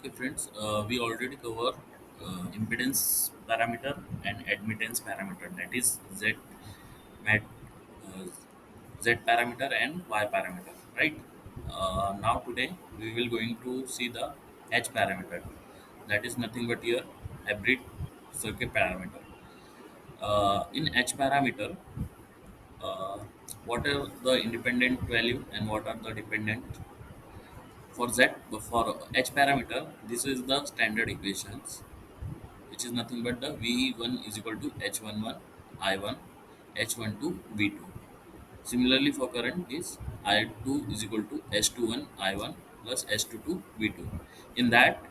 Okay, friends, we already cover impedance parameter and admittance parameter. That is mat, uh, Z parameter and Y parameter, right? Now today we will going to see the H parameter. That is nothing but your hybrid circuit parameter. In H parameter, uh, what are the independent value and what are the dependent? For H parameter, this is the standard equations, which is nothing but the V1 is equal to H11 I1 H12 V2. Similarly, for current is I2 is equal to S21 I1 plus S22 V2. In that,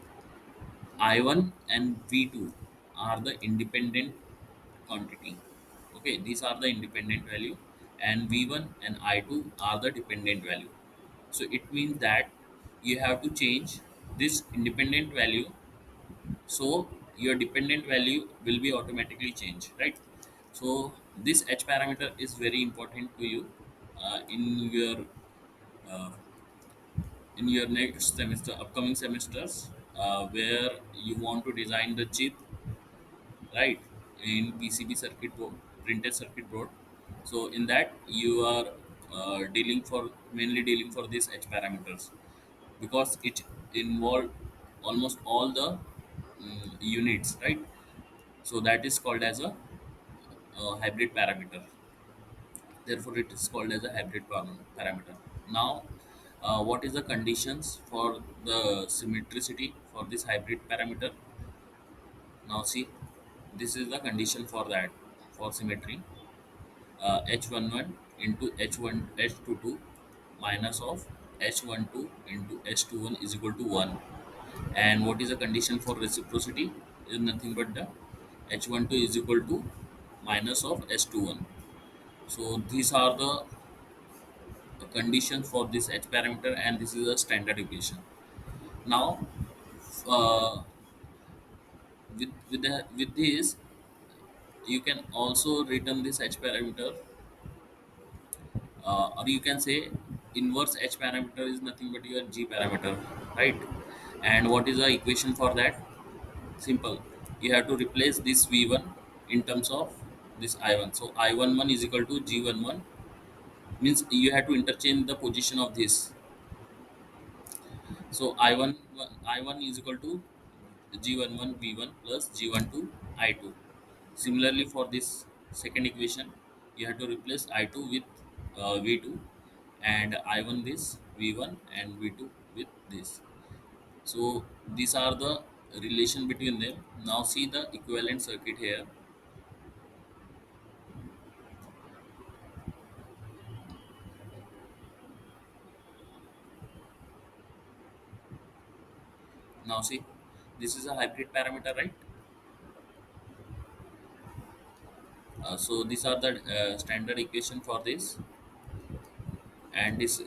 I1 and V2 are the independent quantity. Okay, these are the independent value, and V1 and I2 are the dependent value. So it means that you have to change this independent value, so your dependent value will be automatically changed, right? So this H parameter is very important to you uh, in your next semester, upcoming semesters, where you want to design the chip, right, in PCB circuit board, printed circuit board. So in that you are dealing for mainly dealing for these H parameters, because it involve almost all the units, right? So that is called as a hybrid parameter. Therefore, it is called as a parameter. Now, what is the conditions for the symmetricity for this hybrid parameter? Now, see, this is the condition for that, for symmetry. H11 into H22 minus of H12 into H21 is equal to 1. And what is the condition for reciprocity? Is nothing but the H12 is equal to minus of S21. So these are the conditions for this H parameter, and this is a standard equation. Now, uh, with this, you can also written this H parameter, or you can say inverse H parameter is nothing but your G parameter, right? And what is the equation for that? Simple. You have to replace this V1 in terms of this I1. So I11 is equal to G11, means you have to interchange the position of this. So I1 is equal to G11 V1 plus G12 I2. Similarly, for this second equation, you have to replace I2 with V2, and I1 this V1 and V2 with this. So these are the relation between them. Now see the equivalent circuit here. Now see, this is a hybrid parameter, right? So these are the standard equation for this, and this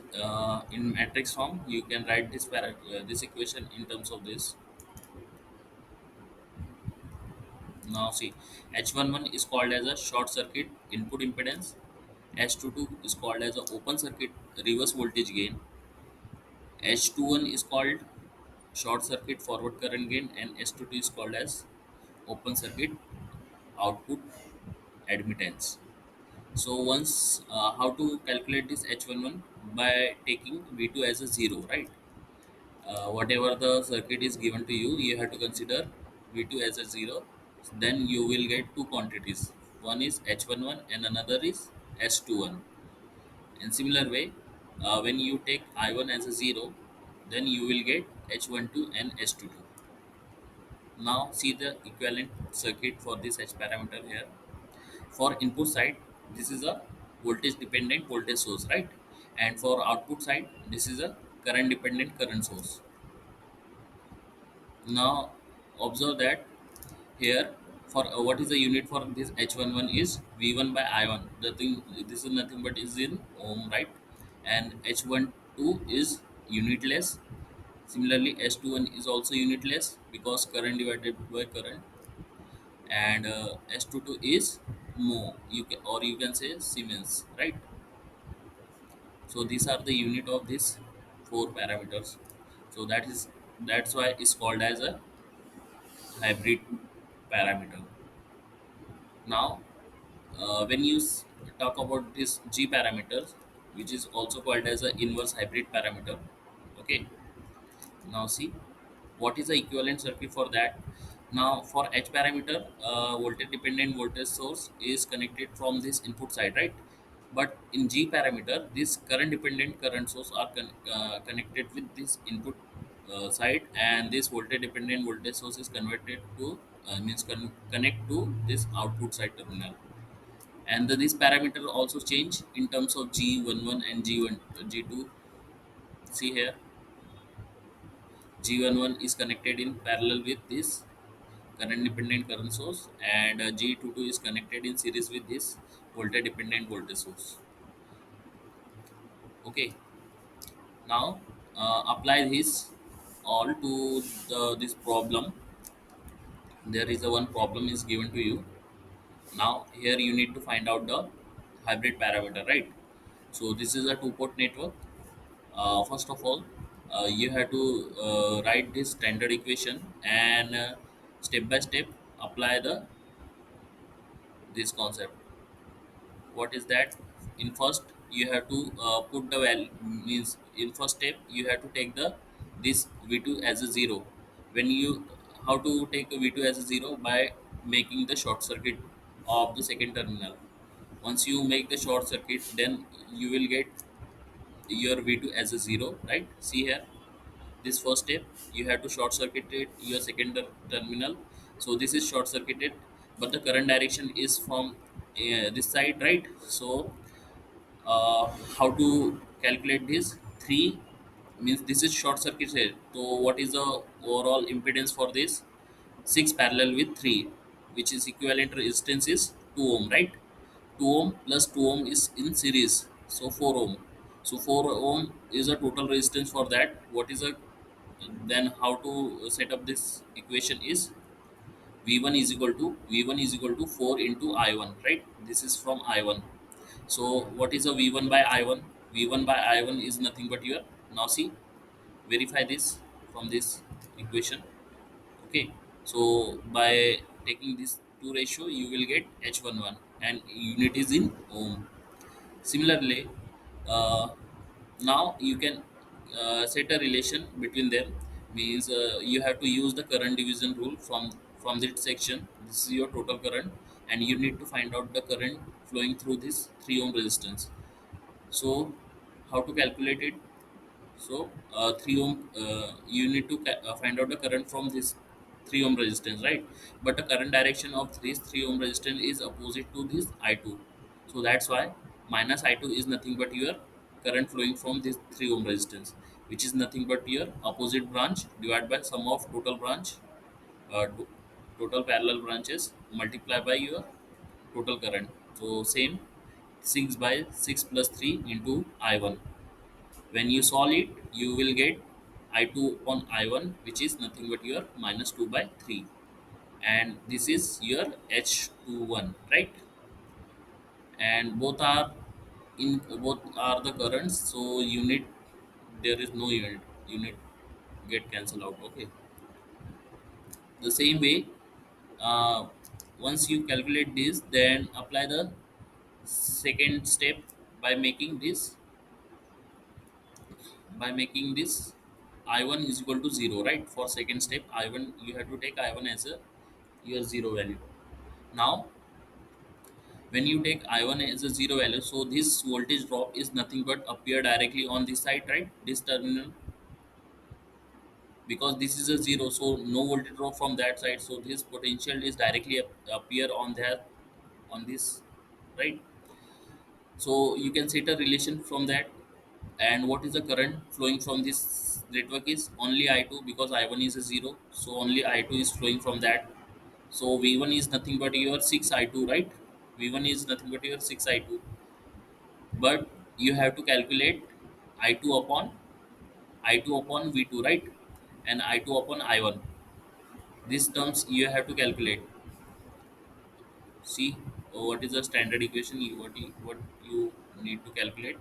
in matrix form you can write this equation in terms of this. Now see, H11 is called as a short circuit input impedance, H22 is called as a open circuit reverse voltage gain, H21 is called short circuit forward current gain, and S22 is called as open circuit output admittance. So once how to calculate this H11? By taking V2 as a 0, right? Whatever the circuit is given to you, you have to consider V2 as a 0. Then you will get two quantities. One is H11 and another is S21. In similar way, when you take I1 as a 0, then you will get H12 and S22. Now see the equivalent circuit for this H parameter here. For input side, this is a voltage dependent voltage source, right? And for output side, this is a current dependent current source. Now observe that here, for what is the unit for this H11 is V1 by I1. The thing, this is nothing but is in ohm, right? And H12 is unitless. Similarly, S21 is also unitless because current divided by current, and S22 is mho. Or you can say Siemens, right? So these are the unit of these four parameters. So that is That's why it's called as a hybrid parameter. Now, when you talk about this G parameters, which is also called as a inverse hybrid parameter. Okay. Now see, what is the equivalent circuit for that? Now for H parameter, voltage dependent voltage source is connected from this input side, right? But in G parameter, this current dependent current source are connected with this input side, and this voltage dependent voltage source is converted to connect to this output side terminal. And this parameter also change in terms of G11 and G2. See here, G11 is connected in parallel with this current dependent current source, and G22 is connected in series with this voltage dependent voltage source. Okay, now apply this all to this problem. There is a one problem is given to you. Now here you need to find out the hybrid parameter, right? So this is a two-port network. First of all, you have to write this standard equation, and step by step apply the this concept. What is that? In first, you have to put the value, means in first step you have to take the this v2 as a 0. When you, how to take a v2 as a 0? By making the short circuit of the second terminal. Once you make the short circuit, then you will get your v2 as a 0, right? See here, this first step, you have to short circuit your second terminal. So this is short circuited, but the current direction is from this side, right? So uh, how to calculate this? 3 means this is short circuited. So what is the overall impedance for this? 6 parallel with 3, which is equivalent resistance is 2 ohm, right? 2 ohm plus 2 ohm is in series, so 4 ohm. So 4 ohm is a total resistance for that. What is a, then how to set up this equation is v1 is equal to, v1 is equal to 4 into I1, right? This is from I1. So what is a v1 by I1? V1 by I1 is nothing but your, now see, verify this from this equation. Okay, so by taking this two ratio, you will get H11, and unit is in ohm. Similarly, uh, now you can set a relation between them. Means you have to use the current division rule from this section. This is your total current, and you need to find out the current flowing through this 3 ohm resistance. So how to calculate it? So 3 ohm, you need to find out the current from this 3 ohm resistance, right? But the current direction of this 3 ohm resistance is opposite to this I2. So that's why minus I2 is nothing but your current flowing from this 3 ohm resistance, which is nothing but your opposite branch divided by sum of total branch, uh, to- total parallel branches multiply by your total current. So same, 6 by 6 plus 3 into I1. When you solve it, you will get I2 upon I1, which is nothing but your minus 2 by 3. And this is your H21, right? And both are the currents, so unit, there is no unit get cancelled out. Okay. The same way, uh, once you calculate this, then apply the second step by making this, I1 is equal to 0, right? For second step, I1, you have to take I1 as a your 0 value. Now when you take I1 as a 0 value, so this voltage drop is nothing but appear directly on this side, right? This terminal, because this is a 0, so no voltage drop from that side, so this potential is directly appear on that, on this, right? So you can set a relation from that. And what is the current flowing from this network is only I2, because I1 is a 0, so only I2 is flowing from that. So V1 is nothing but your 6 I2, right? V1 is nothing but your 6 I2. But you have to calculate I2 upon V2, right? And I2 upon I1. These terms you have to calculate. See, what is the standard equation? What you need to calculate?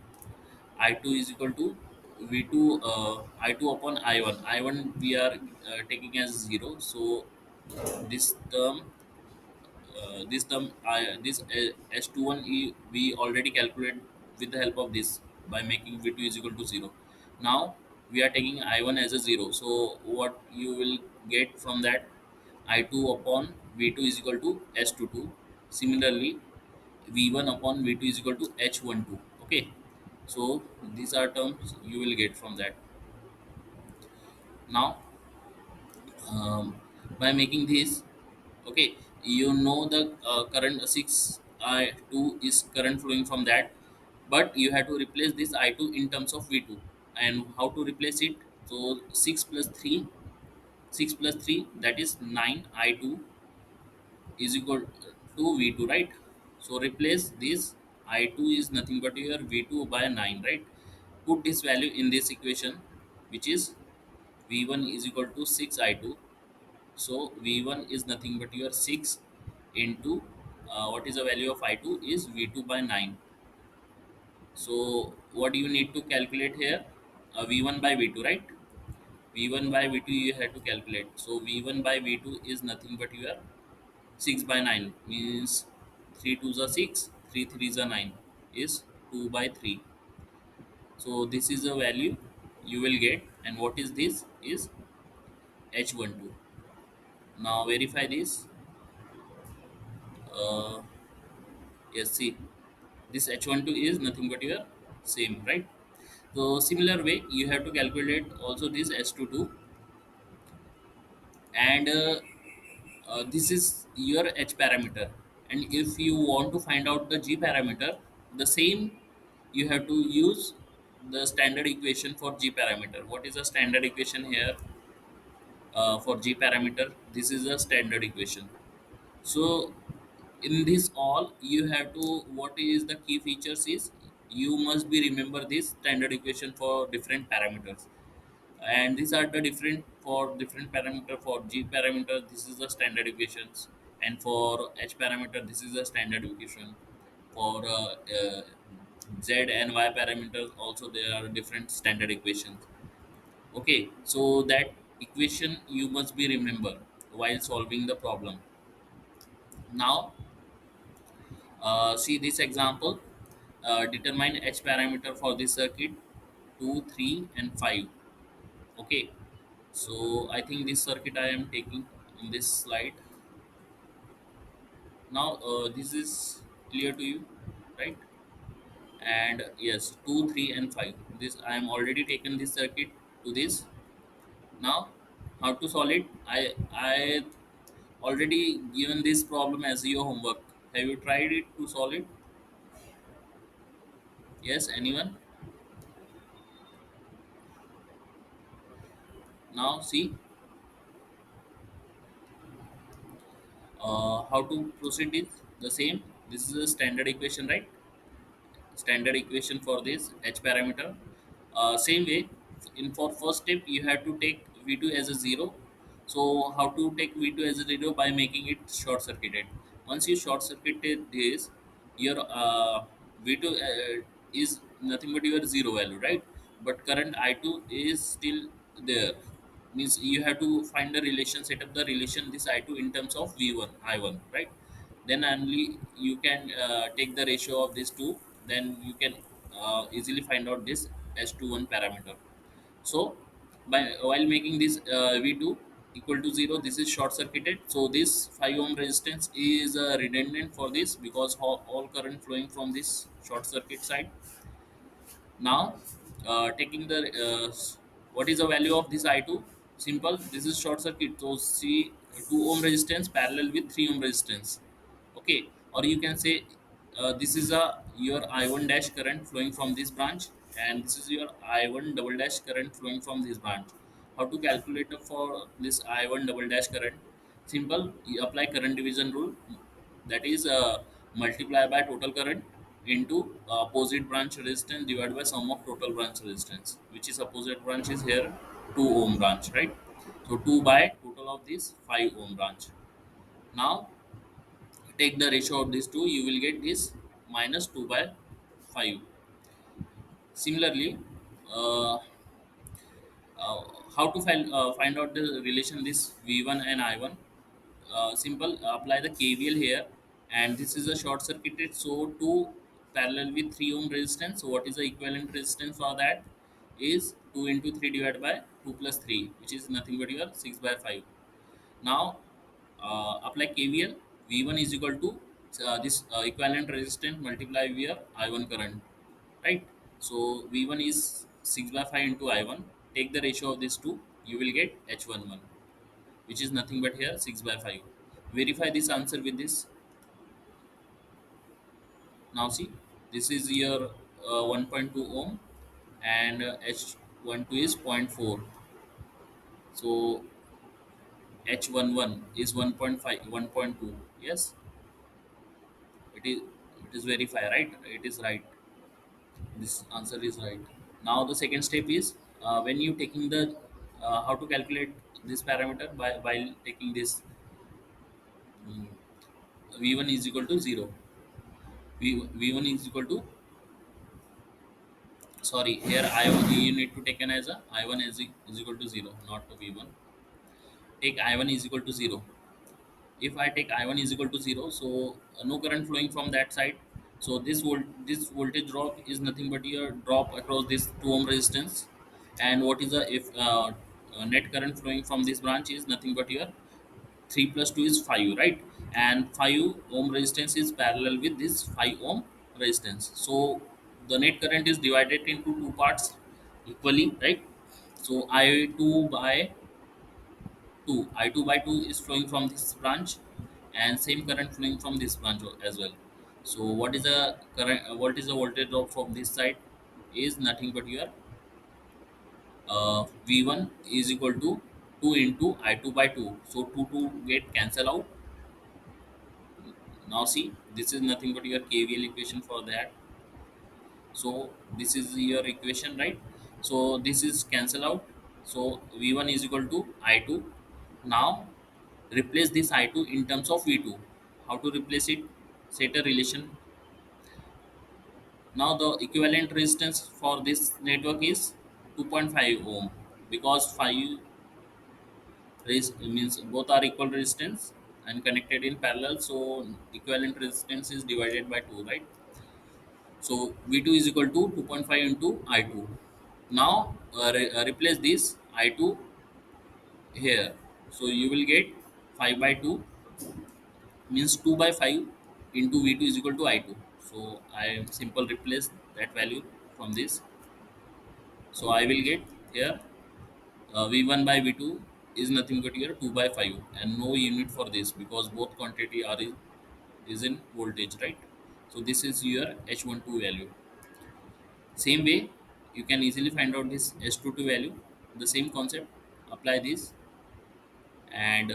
I2 is equal to V2, I2 upon I1. I1 we are taking as 0. So this term, this S21 we already calculate with the help of this by making V2 is equal to 0. Now we are taking I1 as a 0. So what you will get from that, I2 upon V2 is equal to S22. Similarly, V1 upon V2 is equal to H12. Okay. So these are terms you will get from that. Now, um, by making this, okay, you know the current 6 I2 is current flowing from that, but you have to replace this I2 in terms of V2. And how to replace it? So 6 plus 3, that is 9 I2 is equal to V2, right? So replace this I2 is nothing but your V2 by 9, right? Put this value in this equation, which is V1 is equal to 6 I2. So V1 is nothing but your 6 into what is the value of I2 is V2 by 9. So what do you need to calculate here? V1 by V2, right? V1 by V2 you have to calculate. So V1 by V2 is nothing but your 6 by 9, means 3 2s are 6, 3 3s are 9, is 2 by 3. So this is the value you will get, and what is this is H12. Now verify this. Uh, yes, see, this H12 is nothing but your same, right? So similar way you have to calculate also this S22, and this is your H parameter. And if you want to find out the G parameter, the same you have to use the standard equation for G parameter. What is the standard equation here for G parameter? This is a standard equation. So in this all you have to, what is the key features is, you must be remember this standard equation for different parameters, and these are the different for different parameter. For G parameter this is the standard equations, and for H parameter this is the standard equation. For Z and Y parameters also there are different standard equations. Okay, so that equation you must be remember while solving the problem. Now see this example. Determine H parameter for this circuit 2, 3 and 5. Okay, so I think this circuit I am taking in this slide. Now this is clear to you, right? And yes, 2, 3 and 5. This I am already taken this circuit to this. Now how to solve it? I already given this problem as your homework. Have you tried it to solve it? Yes, anyone? Now see how to proceed is the same. This is a standard equation, right? Standard equation for this H parameter. Same way, in for first step you have to take V2 as a 0. So how to take V2 as a 0? By making it short circuited. Once you short circuited this, your V2 is nothing but your 0 value, right? But current I2 is still there, means you have to find the relation, set up the relation this I2 in terms of V1 I1, right? Then only you can take the ratio of these two, then you can easily find out this S21 parameter. So by while making this V2 equal to 0, this is short circuited, so this 5 ohm resistance is redundant for this, because all current flowing from this short circuit side. Now, taking the what is the value of this I2? Simple. This is short circuit. So see 2 ohm resistance parallel with 3 ohm resistance. Okay. Or you can say this is a your I1 dash current flowing from this branch, and this is your I1 double dash current flowing from this branch. How to calculate for this I1 double dash current? Simple. You apply current division rule, that is multiply by total current into opposite branch resistance divided by sum of total branch resistance, which is opposite branch is here 2 ohm branch, right? So 2 by total of this 5 ohm branch. Now take the ratio of these two, you will get this minus 2 by 5. Similarly, uh, uh, how to find out the relation this V1 and I1. Simple, apply the KVL here, and this is a short circuited, so 2 parallel with 3 ohm resistance. So what is the equivalent resistance for that is 2 into 3 divided by 2 plus 3, which is nothing but your 6 by 5. Now apply KVL. V1 is equal to this equivalent resistance multiply with your I1 current, right? So V1 is 6 by 5 into I1. Take the ratio of these two, you will get H11, which is nothing but here 6 by 5. Verify this answer with this. Now see, this is your 1.2 ohm, and H12 is zero point 0.4. So H11 is 1.5, 1.2. Yes, it is, it is verify, right? It is right. This answer is right. Now the second step is when you taking the how to calculate this parameter by while taking this mm, V1 is equal to 0. V1 is equal to, sorry, here I1 you need to take an as a I1 is equal to 0, not to V1. Take I1 is equal to 0. If I take I1 is equal to 0, so no current flowing from that side. So this voltage drop is nothing but your drop across this 2 ohm resistance. And what is the if net current flowing from this branch is nothing but your 3 plus 2 is 5, right? And 5 ohm resistance is parallel with this 5 ohm resistance. So the net current is divided into two parts equally, right? So I2 by 2, I2 by 2 is flowing from this branch, and same current flowing from this branch as well. So what is the current, what is the voltage drop from this side is nothing but your V1 is equal to 2 into I2 by 2. So 2 get cancel out. Now see, this is nothing but your KVL equation for that. So this is your equation, right? So this is cancel out. So V1 is equal to I2. Now replace this I2 in terms of V2. How to replace it? Set a relation. Now the equivalent resistance for this network is 2.5 ohm, because 5 means both are equal resistance and connected in parallel, so equivalent resistance is divided by 2, right? So V2 is equal to 2.5 into I2. Now replace this I2 here. So you will get 5 by 2 means 2 by 5 into V2 is equal to I2. So I simple replace that value from this. So I will get here V1 by V2 is nothing but here 2 by 5, and no unit for this because both quantity are is in voltage, right? So this is your H12 value. Same way, you can easily find out this S22 value. The same concept, apply this, and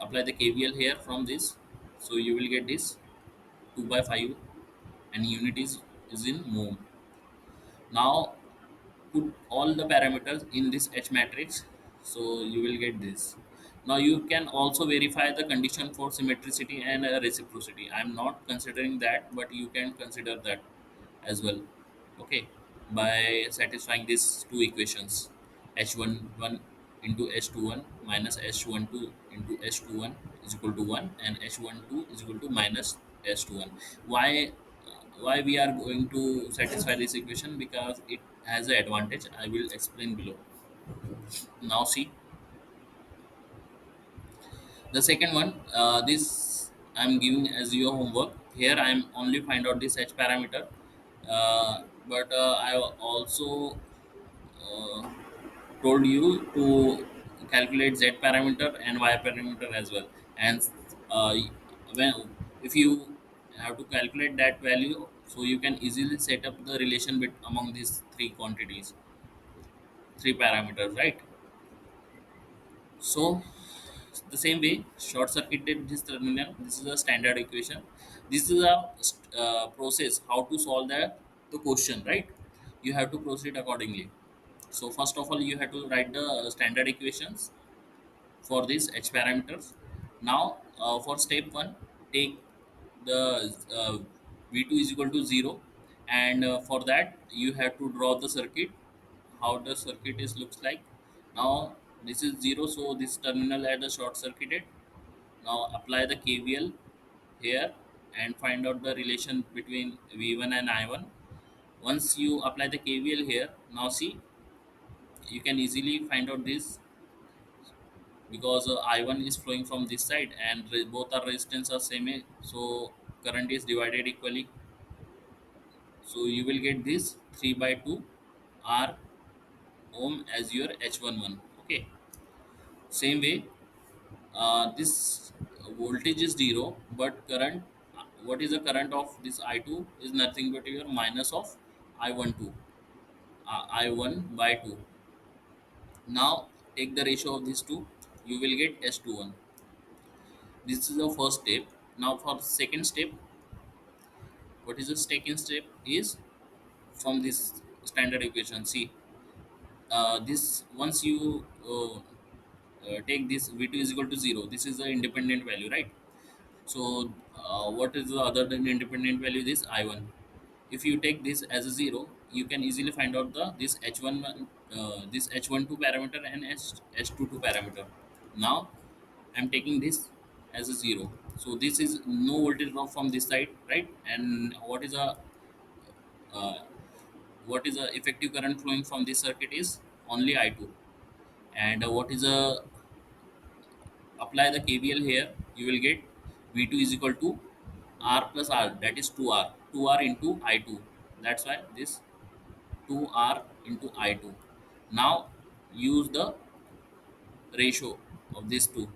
apply the KVL here from this. So you will get this 2 by 5, and unit is in mho. Now put all the parameters in this H matrix, so you will get this. Now you can also verify the condition for symmetricity and reciprocity. I am not considering that, but you can consider that as well, okay, by satisfying these two equations, H11 into H21 minus H12 into H21 is equal to 1, and H12 is equal to minus H21. Why we are going to satisfy this equation? Because it has an advantage, I will explain below. Now see, the second one, this I'm giving as your homework. Here I'm only find out this H parameter, but I also uh, told you to calculate Z parameter and Y parameter as well. And uh, when if you have to calculate that value, so you can easily set up the relation among these three quantities, three parameters, right? So the same way, short circuited this terminal. This is a standard equation. This is a process how to solve the question, right? You have to proceed accordingly. So first of all, you have to write the standard equations for these H parameters. Now for step one, take the V2 is equal to 0, and for that you have to draw the circuit. how the circuit is looks like. Now this is 0, so this terminal had a short circuited. Now apply the KVL here and find out the relation between V1 and I1. Once you apply the KVL here, now see, you can easily find out this, because I1 is flowing from this side and both our resistance are same, so current is divided equally. So you will get this 3 by 2 R ohm as your H11. Okay. Same way, this voltage is 0, but current, what is the current of this I2 is nothing but your minus of I12, I1 by 2. Now take the ratio of these two, you will get S21. This is the first step. Now for the second step, what is the second step is from this standard equation. See, this once you take this V2 is equal to 0, this is the independent value, right? So what is the other than independent value? This I1. If you take this as a 0, you can easily find out the this H1 this H12 parameter and H22 parameter. Now I'm taking this as a 0. So this is no voltage drop from this side, right? And uh, what is the effective current flowing from this circuit is only I2. And what is a apply the KVL here, you will get V2 is equal to R plus R, that is 2R, 2R into I2. That's why this 2R into I2. Now use the ratio of these two.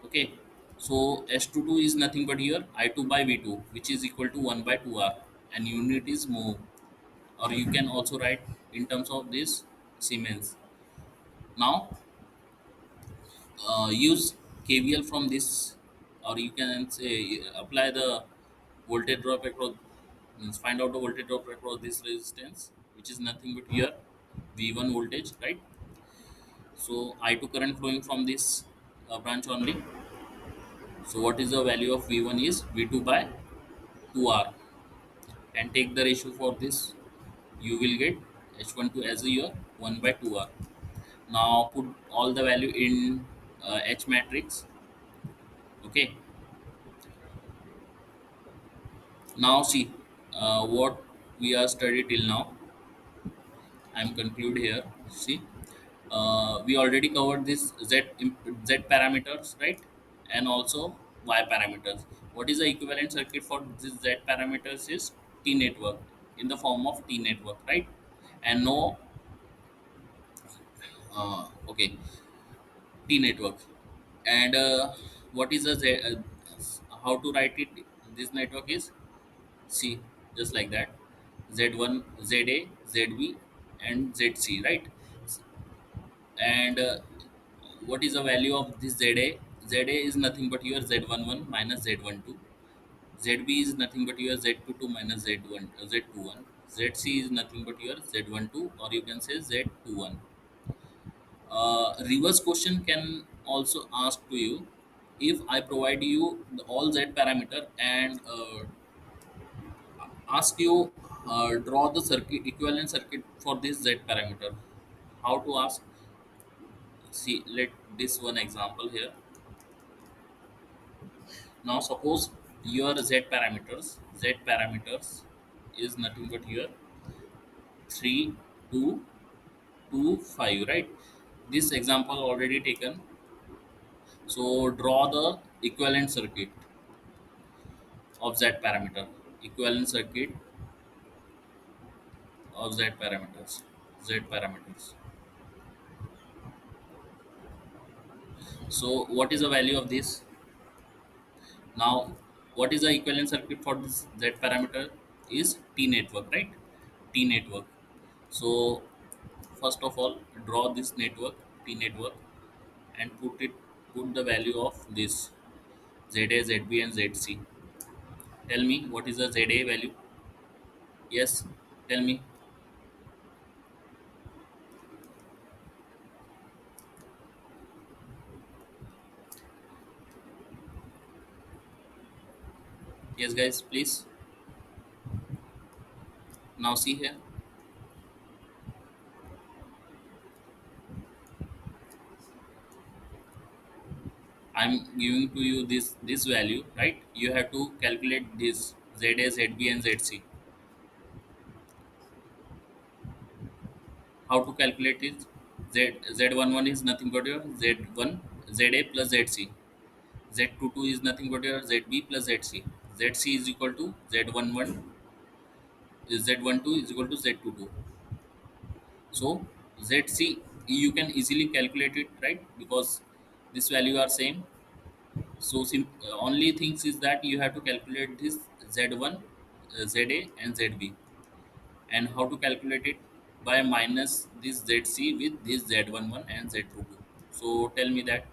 Okay, so S22 is nothing but here I2 by V2, which is equal to 1 by 2R, and unit is mho, or you can also write in terms of this Siemens. Now use KVL from this, or you can say apply the voltage drop across, means find out the voltage drop across this resistance, which is nothing but here V1 voltage, right? So I2 current flowing from this branch only. So what is the value of V1 is V2 by 2R, and take the ratio for this, you will get H12 as your 1 by 2R. Now put all the value in H matrix. Okay. Now see, what we are studied till now. I'm conclude here. See, we already covered this Z parameters, right? And also Y parameters. What is the equivalent circuit for this Z parameters is T network, in the form of T network, right? And no, okay, T network. And what is the Z? How to write it? This network is C, just like that. Z1, ZA, ZB, and ZC, right? And what is the value of this ZA? ZA is nothing but your Z11 minus Z12. ZB is nothing but your Z22 minus Z21. ZC is nothing but your Z12, or you can say Z21. Reverse question can also ask to you, if I provide you all Z parameter and ask you draw the circuit equivalent circuit for this Z parameter. How to ask? See, let this one example here. Now suppose your Z parameters is nothing but your 3, 2, 2, 5, right? This example already taken. So draw the equivalent circuit of Z parameter. Equivalent circuit of Z parameters. Z parameters. So what is the value of this? Now, what is the equivalent circuit for this Z parameter is T network, right? T network. So, first of all, draw this network, T network, and put the value of this ZA, ZB, and ZC. Tell me what is the ZA value? Yes, tell me. Yes, guys, please. Now see here. I'm giving to you this value, right? You have to calculate this ZA, ZB, and ZC. How to calculate it? Z11 is nothing but your Z1 ZA plus ZC. Z22 is nothing but your ZB plus ZC. ZC is equal to Z11, Z12 is equal to Z22. So ZC you can easily calculate it, right? Because this value are same. So only things is that you have to calculate this Z1, ZA, and ZB. And how to calculate it? By minus this ZC with this Z11 and Z22. So tell me that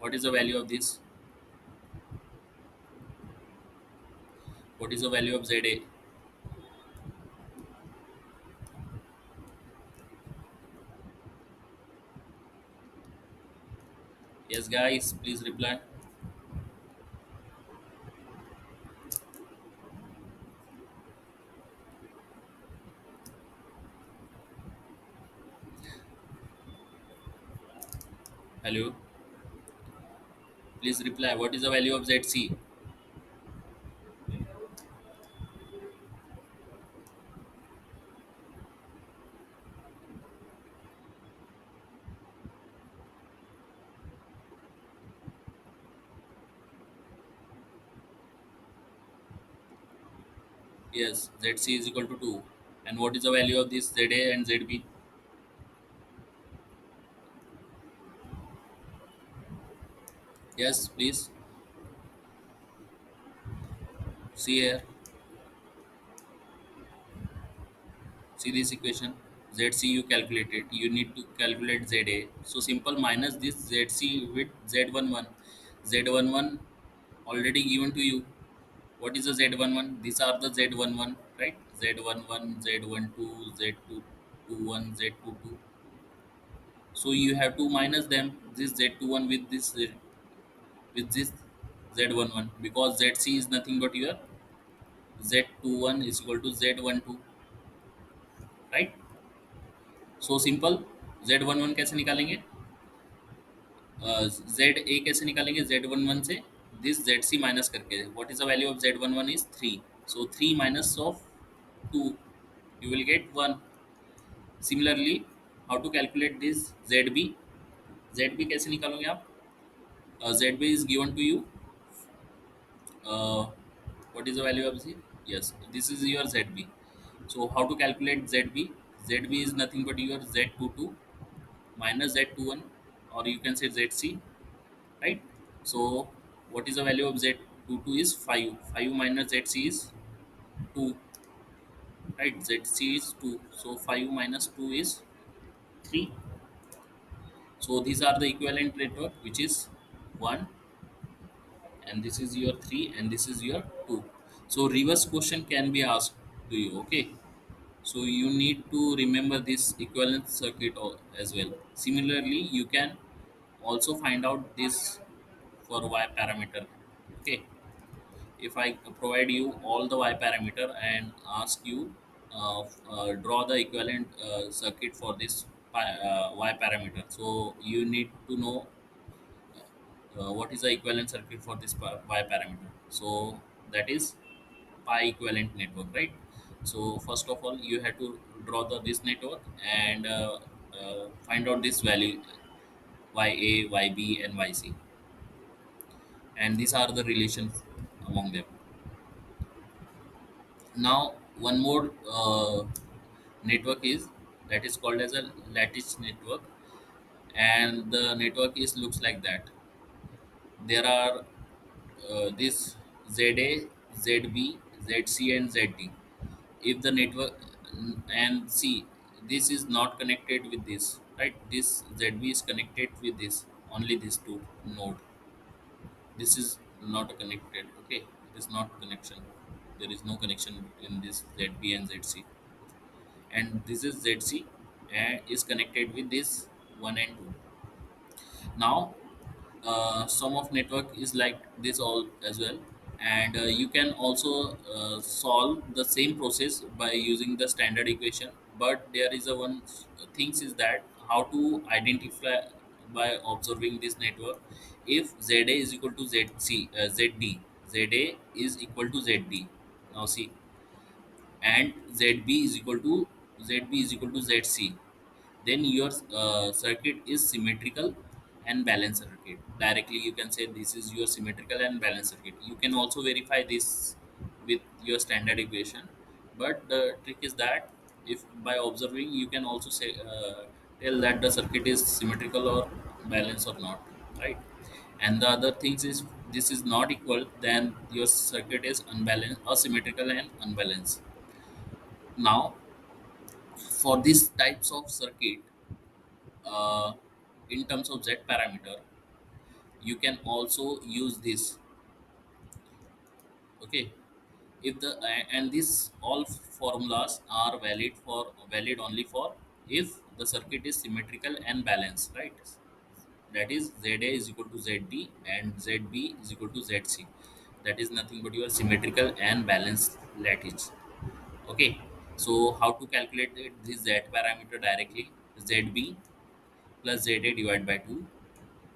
what is the value of this? What is the value of ZA? Yes, guys, please reply. Hello, please reply. What is the value of ZC? Yes, ZC is equal to 2. And what is the value of this ZA and ZB? Yes, please. See here. See this equation. ZC you calculated. You need to calculate ZA. So simple, minus this ZC with Z11. Z11 already given to you. What is the Z11? These are the Z11, right? Z11, Z12, Z21, Z22. So you have to minus them. This Z21 with this Z11, because ZC is nothing but your Z21 is equal to Z12, right? So simple, Z11 कैसे निकालेंगे? Z A कैसे निकालेंगे Z11 से? This Z C minus करके. What is the value of Z11 is 3. So 3 minus of 2, you will get 1. Similarly, how to calculate this ZB? ZB कैसे निकालोगे आप? ZB is given to you. uh, what is the value of Z? Yes, this is your ZB. So how to calculate ZB? ZB is nothing but your Z22 minus Z21, or you can say ZC, right? So what is the value of Z22 is 5. 5 minus ZC is 2, right? ZC is 2. So 5 minus 2 is 3. So these are the equivalent network, which is 1, and this is your 3, and this is your 2. So reverse question can be asked to you, okay? So you need to remember this equivalent circuit as well. Similarly, you can also find out this for Y parameter, okay? If I provide you all the Y parameter and ask you draw the equivalent circuit for this Y parameter, so you need to know what is the equivalent circuit for this pi parameter. So that is pi equivalent network, right? So first of all, you have to draw this network and find out this value ya, yb, and yc, and these are the relations among them. Now one more network is, that is called as a lattice network, and the network is looks like that. There are this ZA, ZB, ZC, and ZD. If the network, and see, this is not connected with this, right? This ZB is connected with this, only these two node. This is not connected, okay? It is not connection. There is no connection between this ZB and ZC, and this is ZC and is connected with this 1 and 2. Now some of network is like this all as well, and you can also solve the same process by using the standard equation, but there is a things is that how to identify by observing this network. if ZA is equal to ZD, ZA is equal to ZD. Now see, and ZB is equal to ZC, then your circuit is symmetrical and balanced circuit. Directly you can say this is your symmetrical and balanced circuit. You can also verify this with your standard equation, but the trick is that if by observing you can also say tell that the circuit is symmetrical or balanced or not, right? And the other things is this is not equal, then your circuit is unbalanced, asymmetrical and unbalanced. Now for these types of circuit, uh, in terms of Z parameter, you can also use this. Okay, if the and these all formulas are valid only for if the circuit is symmetrical and balanced, right? That is ZA is equal to ZD and ZB is equal to ZC. That is nothing but your symmetrical and balanced lattice. Okay, so how to calculate this Z parameter directly? ZB plus ZA divided by 2,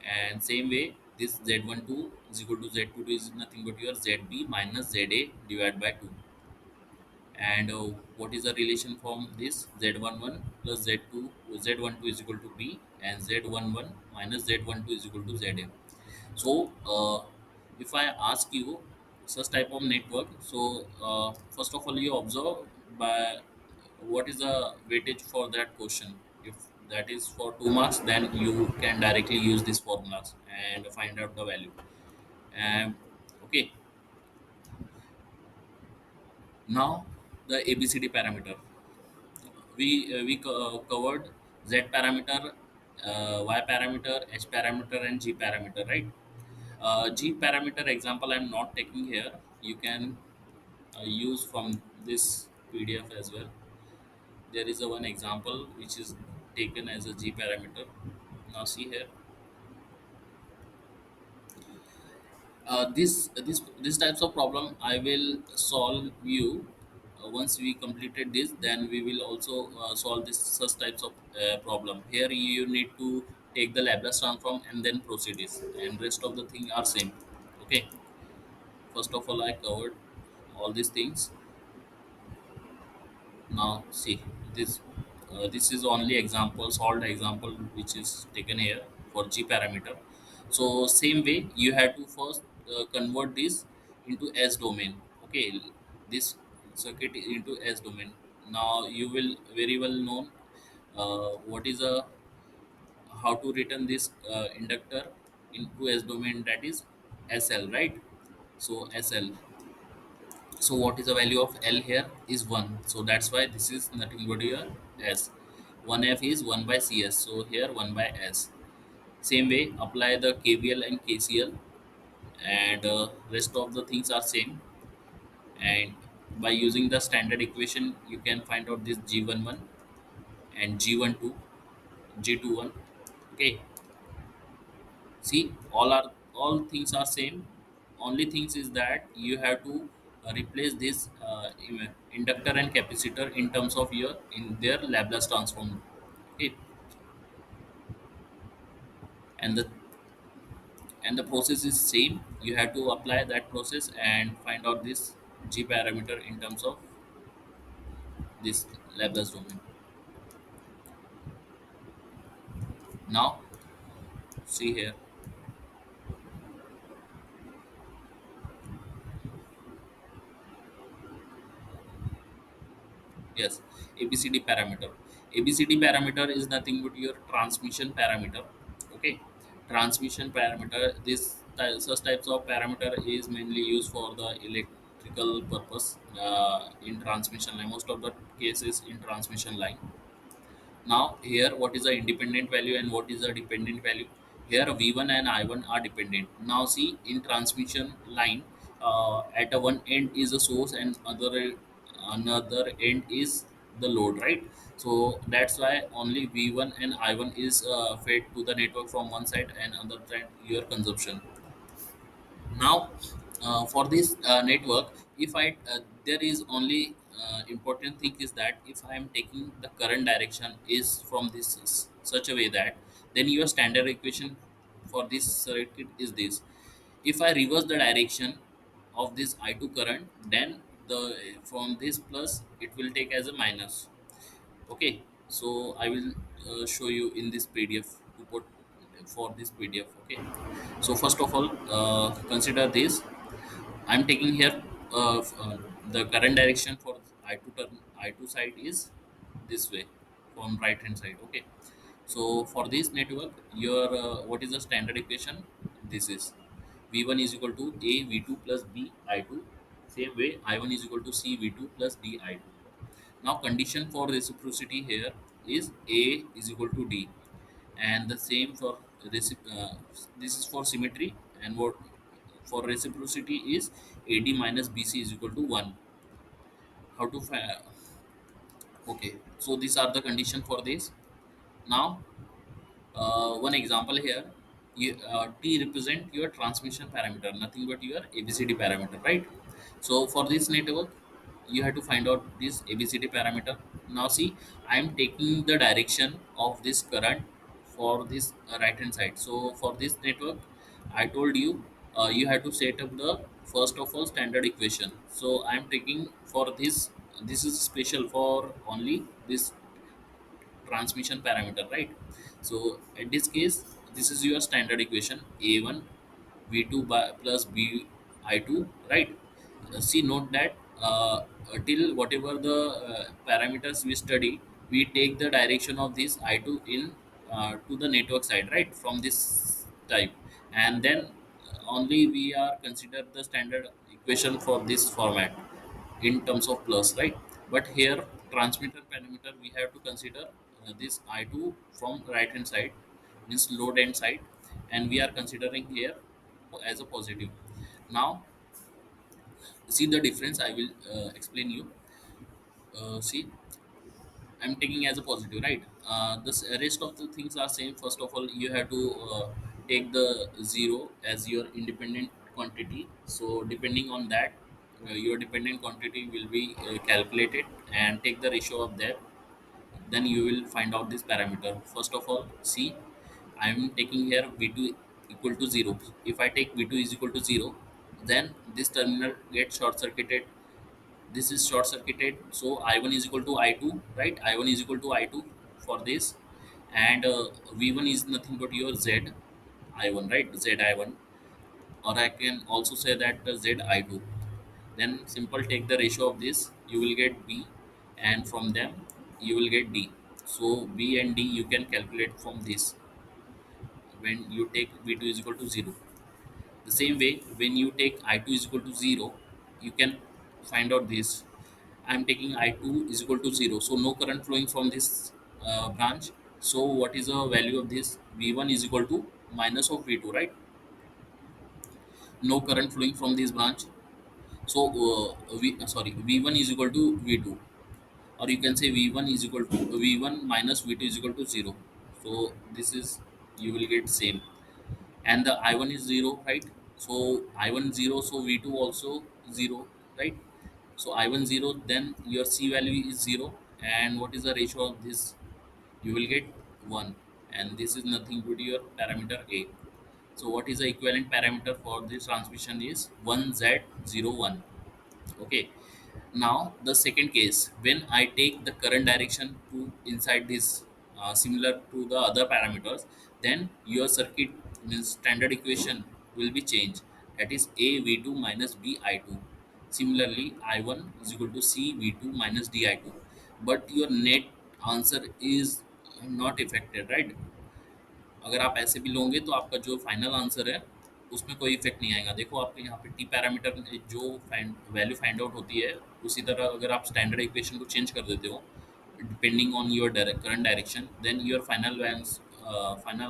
and same way this Z12 is equal to Z22 is nothing but your ZB minus ZA divided by 2. And what is the relation from this? Z11 plus Z2, Z12 is equal to B, and Z11 minus Z12 is equal to ZA. So if I ask you such type of network, so first of all you observe by what is the weightage for that question. If that is for 2 marks, then you can directly use these formulas and find out the value. And okay, now the ABCD parameter. We covered Z parameter, Y parameter, H parameter, and G parameter, right? G parameter example I'm not taking here. You can use from this PDF as well. There is a one example which is taken as a G parameter. Now see here, this types of problem I will solve you. Once we completed this, then we will also solve this such types of problem. Here you need to take the Laplace transform and then proceed this, and rest of the thing are same. Okay, first of all I covered all these things. Now see this, this is only example, solved example which is taken here for G parameter. So same way you have to first convert this into S domain. Okay, this circuit into S domain. Now you will very well know what is a how to return this inductor into S domain, that is SL, right? So SL, so what is the value of L here is 1. So that's why this is nothing but your S. 1F is 1 by CS. So here 1 by S. Same way apply the KVL and KCL, and rest of the things are same. And by using the standard equation you can find out this G11 and G12, G21. Okay, see all things are same. Only things is that you have to replace this inductor and capacitor in terms of your in their Laplace transform. Okay, and the process is same. You have to apply that process and find out this G parameter in terms of this Laplace domain. Now see here, yes, ABCD parameter. ABCD parameter is nothing but your transmission parameter. Okay, transmission parameter. Such types of parameter is mainly used for the electrical purpose in transmission line. Most of the cases in transmission line. Now here what is the independent value and what is the dependent value? Here V1 and I1 are dependent. Now see in transmission line, at a one end is a source and another end is the load, right? So that's why only V1 and I1 is fed to the network from one side and other side your consumption. Now for this network, if I there is only important thing is that if I am taking the current direction is from this such a way that then your standard equation for this circuit is this: if I reverse the direction of this I2 current, then the from this plus it will take as a minus. Okay, so I will show you in this PDF to put for this PDF. Okay, so first of all, consider this. I'm taking here the current direction for I2 turn I2 side is this way from right hand side. Okay, so for this network, your what is the standard equation? This is V1 is equal to A V2 plus B I2. Same way, I1 is equal to C V2 plus D I2. Now condition for reciprocity here is A is equal to D, and the same for this is for symmetry, and what for reciprocity is AD minus BC is equal to 1. How to okay, so these are the condition for this. Now one example here, T represent your transmission parameter, nothing but your ABCD parameter, right? So for this network, you have to find out this ABCD parameter. Now see, I am taking the direction of this current for this right hand side. So for this network, I told you you have to set up the first of all standard equation. So I am taking for this. This is special for only this transmission parameter, right? So in this case, this is your standard equation: a1 v2 plus b I2, right? See, note that till whatever the parameters we study, we take the direction of this I2 in to the network side, right, from this type, and then only we are consider the standard equation for this format in terms of plus, right? But here transmitter parameter we have to consider this I2 from right hand side, means load end side, and we are considering here as a positive. Now see the difference, I will explain you. See, I'm taking as a positive, right? The rest of the things are same. First of all, you have to take the zero as your independent quantity. So depending on that, your dependent quantity will be calculated, and take the ratio of that. Then you will find out this parameter. First of all, see, I am taking here V2 equal to 0. If I take V2 is equal to 0, then this terminal gets short circuited, this is short circuited, so I1 is equal to I2, right? I1 is equal to I2 for this, and V1 is nothing but your Z I1, right? Z I1, or I can also say that Z I2. Then simple take the ratio of this, you will get B, and from them you will get D. So B and D you can calculate from this when you take V2 is equal to 0. The same way, when you take I2 is equal to 0, you can find out this. I'm taking I2 is equal to 0. So no current flowing from this branch. So what is the value of this? V1 is equal to minus of V2, right? No current flowing from this branch. So V1 is equal to V2, or you can say V1 is equal to V1 minus V2 is equal to 0. So this is, you will get same, and the I1 is 0, right? So I1 0, so V2 also 0, right? So I1 0, then your C value is 0, and what is the ratio of this? You will get 1, and this is nothing but your parameter A. So what is the equivalent parameter for this transmission is 1Z01. Okay, now the second case, when I take the current direction to inside this similar to the other parameters, then your circuit means standard equation will be changed. That is A V2 minus B I2. Similarly, I1 is equal to C V2 minus D I2. But your net answer is not affected, right? अगर आप ऐसे भी लोगे तो आपका जो final answer है उसमें कोई इफेक्ट नहीं आएगा। देखो आपके यहाँ पे टी पैरामीटर जो वैल्यू फाइंड आउट होती है, उसी तरह अगर आप स्टैंडर्ड इक्वेशन को चेंज कर देते हो depending on your current direction, then your final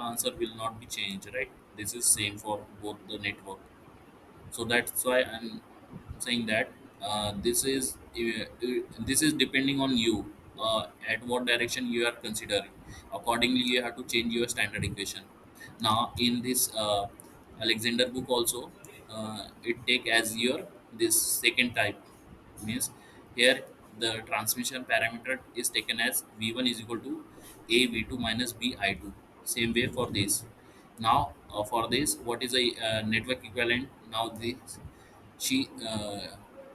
answer will not be change, right? This is same for both the network. So that's why I'm saying that this is depending on you, at what direction you are considering. Accordingly, you have to change your standard equation. Now, in this Alexander book also, it take as your this second type, means here the transmission parameter is taken as V1 is equal to A V2 minus B I2. Same way for this. Now for this, what is a network equivalent? Now this she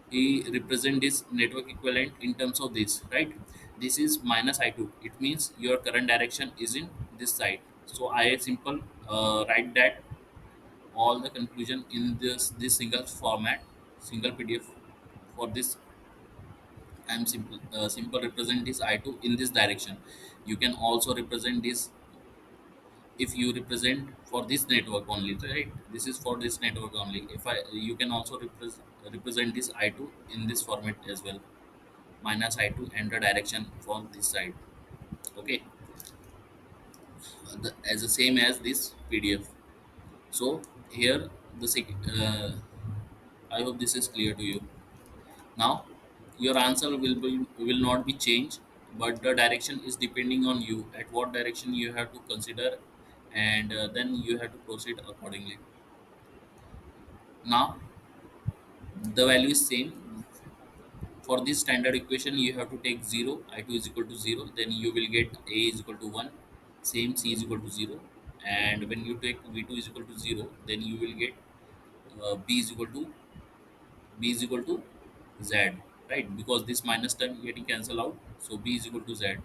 he represent this network equivalent in terms of this, right? This is minus I2. It means your current direction is in this side. So I simple write that all the conclusion in this single format, single PDF. For this, I'm simple represent this I2 in this direction. You can also represent this if you represent for this network only, right? This is for this network only. If I You can also represent this I2 in this format as well, minus I2 and the direction for this side. Okay, as the same as this PDF. So here I hope this is clear to you. Now your answer will not be changed, but the direction is depending on you at what direction you have to consider, and then you have to proceed accordingly. Now the value is same. For this standard equation you have to take 0, I2 is equal to 0, then you will get A is equal to 1, same C is equal to 0, and when you take V2 is equal to 0, then you will get B is equal to Z, right? Because this minus term getting cancelled out, so B is equal to Z.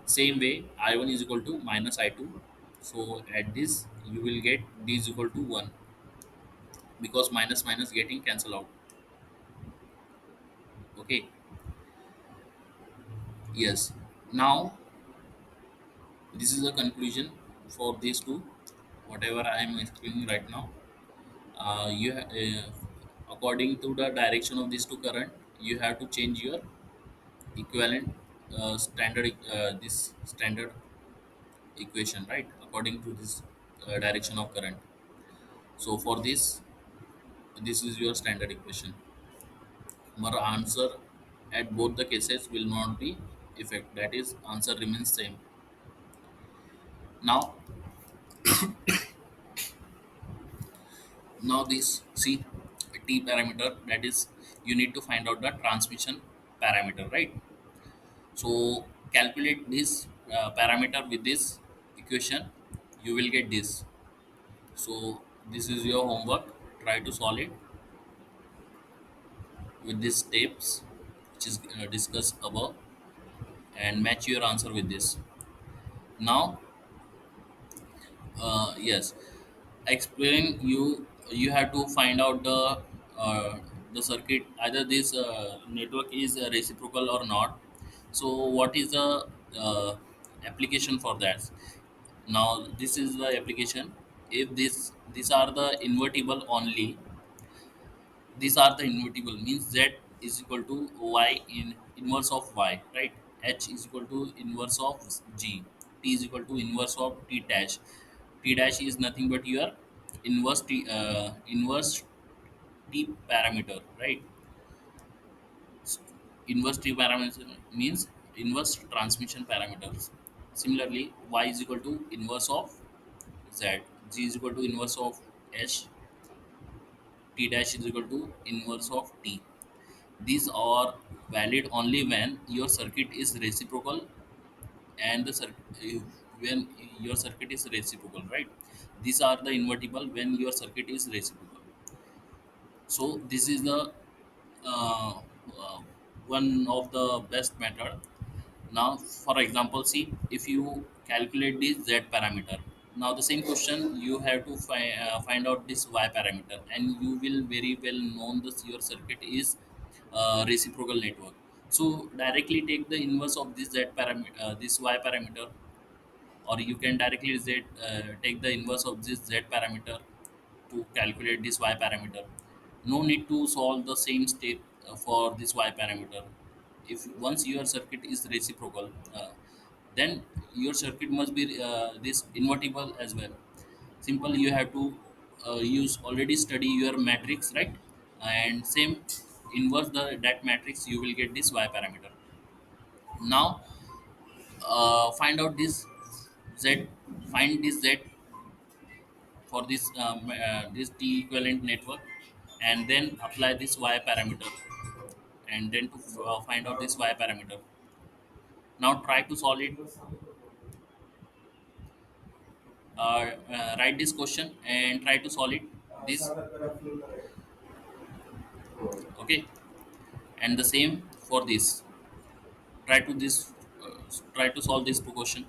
Same way, I1 is equal to minus I2, so at this you will get B is equal to 1, because minus minus getting cancelled out. Okay, yes. Now this is the conclusion for these two, whatever I am explaining right now. According to the direction of these two current, you have to change your equivalent this standard equation, right? According to this direction of current. So for this is your standard equation. Our answer at both the cases will not be effect, that is answer remains same. Now now this, see, T parameter, that is you need to find out the transmission parameter, right? So calculate this parameter with this equation, you will get this. So this is your homework. Try to solve it with these steps which is discussed above, and match your answer with this. Now, yes, explain you have to find out the circuit, either this network is reciprocal or not. So what is the uh, application for that? Now this is the application. If these are the invertible only, these are the invertible, means Z is equal to Y in inverse of Y, right? H is equal to inverse of G. T is equal to inverse of T dash. T dash is nothing but your inverse T parameter, right? Inverse T parameter means inverse transmission parameters. Similarly, Y is equal to inverse of Z. G is equal to inverse of H. T dash is equal to inverse of T. These are valid only when your circuit is reciprocal, and when your circuit is reciprocal, right? These are the invertible when your circuit is reciprocal. So this is the uh, uh, one of the best method. Now, for example, see, if you calculate this Z parameter, now the same question you have to find out this Y parameter, and you will very well know this your circuit is reciprocal network. So directly take the inverse of this Z parameter, this Y parameter, or you can directly take the inverse of this Z parameter to calculate this Y parameter. No need to solve the same step for this Y parameter. If once your circuit is reciprocal, then your circuit must be this invertible as well. Simple, you have to use already study your matrix, right? And same inverse the that matrix, you will get this Y parameter. Now find out this Z, find this Z for this T equivalent network, and then apply this Y parameter, and then to find out this Y parameter. Now try to solve it. write this question and try to solve it. This, okay, and the same for this. Try to this, try to solve this question.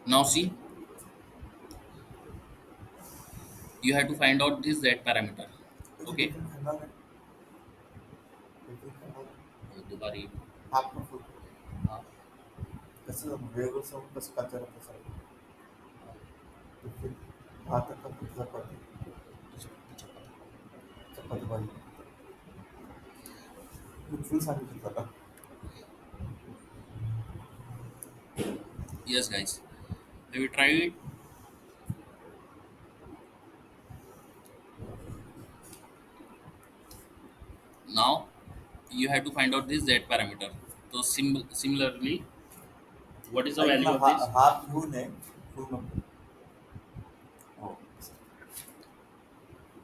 Now see, you have to find out this z parameter. Okay, दुबारी हाँ, yes guys, have you tried it? Now you have to find out this z parameter. So similarly, what is the value of this?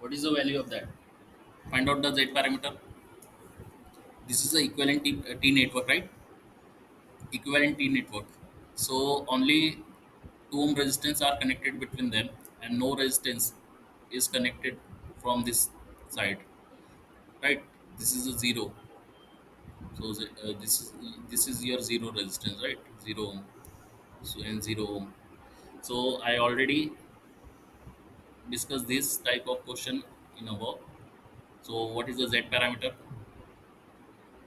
What is the value of that? Find out the z parameter. This is the equivalent T network, right? Equivalent T network. So only 2 ohm resistance are connected between them, and no resistance is connected from this side, right? This is a zero. So this is your zero resistance, right? Zero ohm. So and zero ohm. So I already discussed this type of question in above. So what is the z parameter?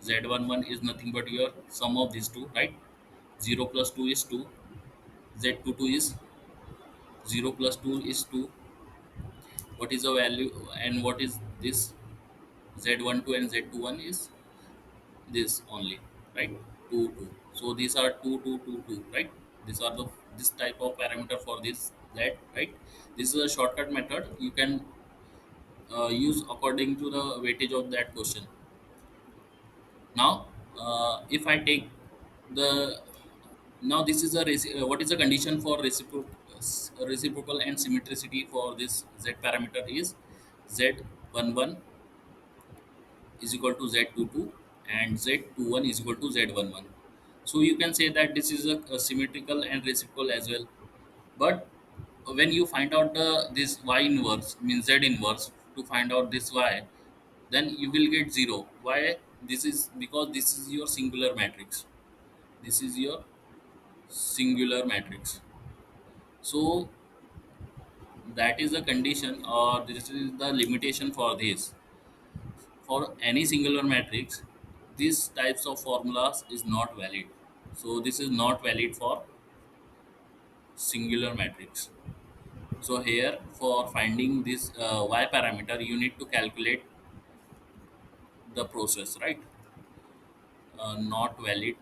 Z11 is nothing but your sum of these two, right? 0 plus 2 is 2. Z22 is 0 plus 2 is 2. What is the value, and what is this? Z12 and Z21 is this only, right? 2, 2. So these are 2, 2, 2, 2, right? These are the this type of parameter for this Z, right? This is a shortcut method you can use according to the weightage of that question. Now, if I take the now this is a what is the condition for reciprocal and symmetricity for this Z parameter is Z11 is equal to Z22 and Z21 is equal to Z11. So you can say that this is a symmetrical and reciprocal as well. But when you find out this Y inverse means Z inverse to find out this Y, then you will get zero. Why? This is because this is your singular matrix. This is your singular matrix. So that is the condition, or this is the limitation for this. For any singular matrix, these types of formulas is not valid. So this is not valid for singular matrix. So here for finding this y parameter, you need to calculate the process, right? Not valid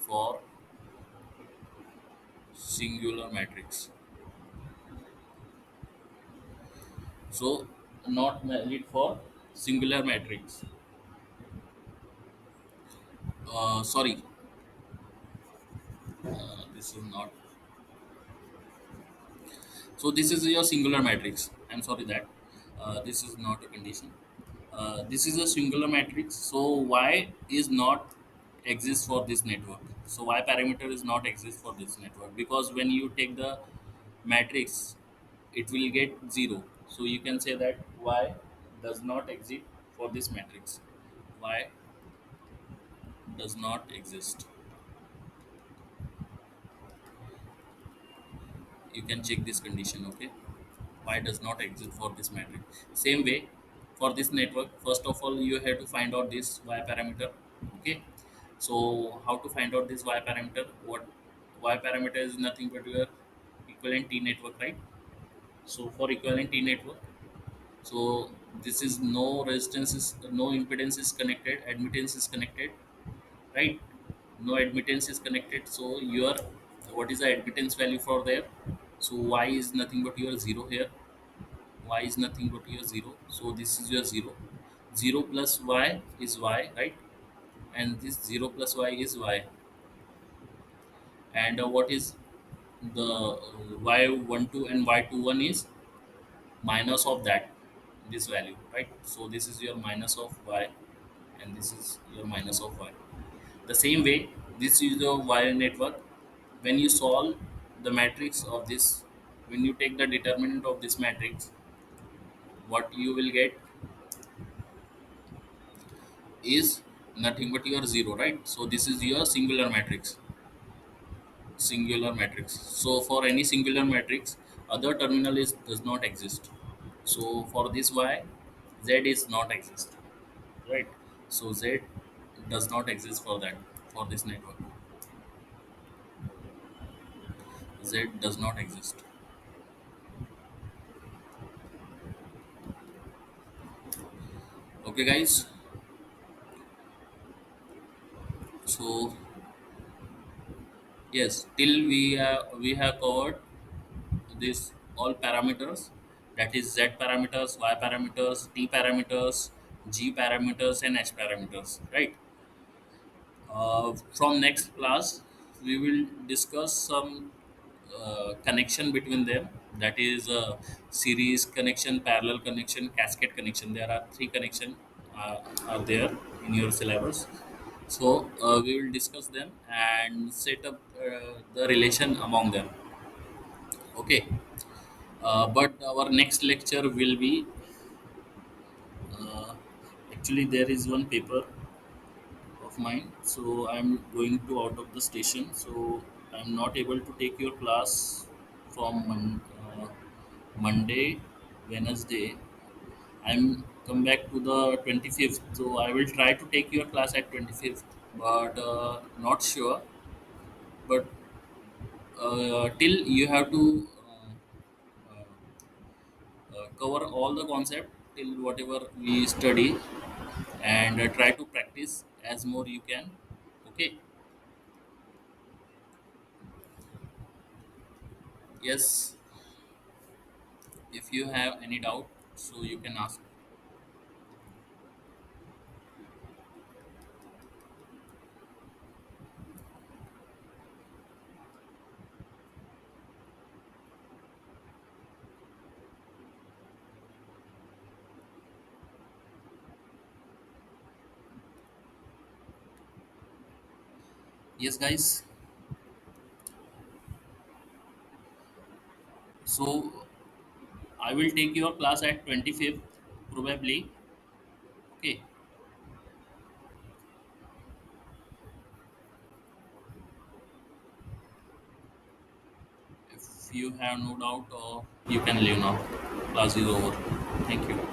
for singular matrix. So not valid for singular matrix. Sorry, this is not. So this is your singular matrix. I'm sorry that this is not a condition. This is a singular matrix. So y is not exist for this network. So y parameter is not exist for this network because when you take the matrix, it will get zero. So you can say that y does not exist for this matrix. Y does not exist. You can check this condition, okay? Y does not exist for this matrix. Same way for this network, first of all you have to find out this y parameter, okay? So how to find out this y parameter? What y parameter is nothing but your equivalent T network, right? So for equivalent T network, so this is no resistance is no impedance is connected, admittance is connected, right? No admittance is connected. So your what is the admittance value for there? So y is nothing but your zero here. Y is nothing but your zero. So this is your zero. Zero plus y is y, right? And this zero plus y is y. And what is the y12 and y21 is minus of that this value, right? So this is your minus of y, and this is your minus of y. The same way, this is the wire network. When you solve the matrix of this, when you take the determinant of this matrix, what you will get is nothing but your zero, right? So this is your singular matrix. Singular matrix. So for any singular matrix, other terminal is does not exist. So for this y, z is not exist, right? So z does not exist for that, for this network. Z does not exist. Okay, guys. So yes, till we have covered this all parameters, that is z parameters, y parameters, t parameters, g parameters, and h parameters, right? From next class, we will discuss some connection between them. That is series connection, parallel connection, cascade connection. There are three connection are there in your syllabus. So we will discuss them and set up the relation among them. Okay. But our next lecture will be uh, actually there is one paper of mine, so I'm going to out of the station, so I'm not able to take your class from Monday, Wednesday. I'm come back to the 25th, so I will try to take your class at 25th, but not sure. But till you have to uh, cover all the concept till whatever we study, and try to practice as more you can. Okay. Yes, if you have any doubt, so you can ask. Yes, guys. So I will take your class at 25th probably. Okay. If you have no doubt, or you can leave now. Class is over. Thank you.